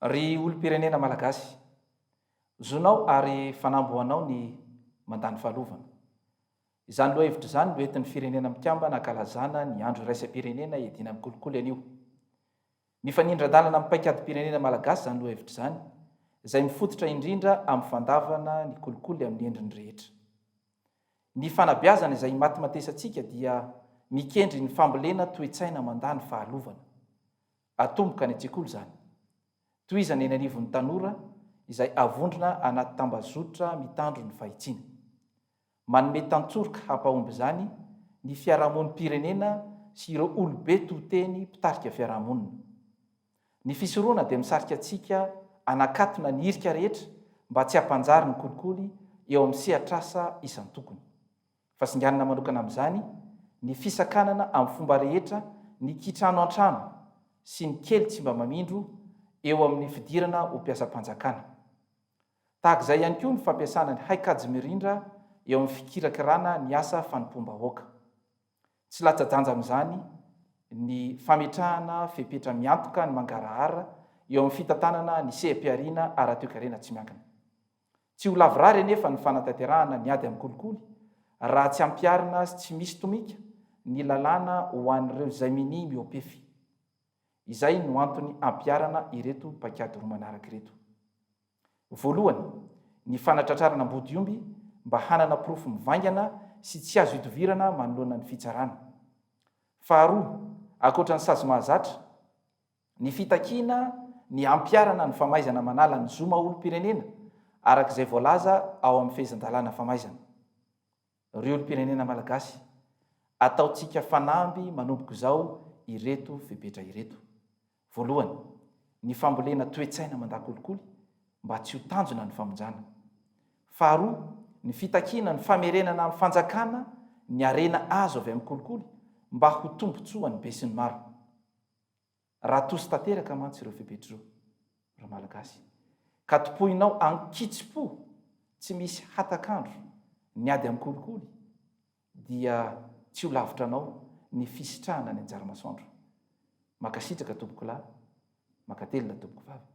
Ry olo-pirenena malagasy, zonao ary fanamboanao ny mandany fahalovana. Izany loha hevitra izany no entin'ny firenena mikambana ankalazana ny andro iraisam-pirenena iadina amin'ny kolikoly anio. Mifanindran-dalana amin'ny paikady-pirenena malagasy izany loha hevitra izany, izay mifototra indrindra amin'ny fandavana ny kolikoly amin'ny endriny rehetra. Ny fanabeazana izay matimatesantsika dia mikendry ny fambolena toe-tsaina mandany fahalovana. Atomboka ny an-tsekoly izany. Toy izany eny anivon'ny tanora izay avondrona anaty tambazotra mitandro ny fahitsiana. Manome tantsorika hampahomby izany ny fiarahamonim-pirenena sy ireo olobe tonteny mpitarika fiarahamonina. Ny fisoroana dia misarika antsika anakatona ny irika rehetra mba tsy hampanjary ny kolikoly eo amin'ny sehatr'asa isan-tokony. Fa singanana manokana amin'izany ny fisakanana amin'ny fomba rehetra ny kitrano an-trano sy ny kely tsy mba mamindro eo amin'ny fidirana ho mpiasam-panjakana. Tahaka izay ihany koa ny fampiasana ny haikajy mirindra eo amin'ny fikirakirana ny asa fanompoam-bahoaka. Tsy latsa-danja amin'izany ny fametrahana fepetra miantoka ny mangarahara eo amin'ny fitantanana ny seha-piariana ara-toekarena tsy miankina. Tsy ho lavorary anefa ny fanatanterahana ny ady amin'ny kolikoly raha tsy ampiarina sy tsy misy tomika ny lalàna ho an'ireo zaimini miopefy. Izay no antony ampiarana ireto paikady roa manaraka ireto. Voalohany, ny fanatratrarana ambodiomby mba hanana porofo mivaingana sy tsy azo hitovirana manoloana ny fitsarana. Faharoa, ankoatra ny sazy mahazatra, ny fitakiana ny ampiarana ny famaizana manala ny zoma olo-pirenena arak'izay voalaza ao amin'ny fehezan-dalàna famaizana. Ry olo-pirenena malagasy, ataontsika fanamby manomboka izao ireto fepetra ireto. Voalohany, ny fambolena toe-tsaina mandakolikoly mba tsy ho tanjona ny famonjana. Faharoa, ny fitakiana ny famerenana amin'ny fanjakana ny arena azo avy amin'ny kolikoly mba ho tombontsoa ny be sy ny maro. Raha tosy tanteraka mantsy ireo fepetra ireo, ry malagasy, ka topohinao ankitsi-po tsy misy hatakandro ny ady amin'ny kolikoly, dia tsy ho lavitra anao ny fisitrahana ny anjara masoandro. Makasitraka tompoko lahy, makatelina tompoko vavy.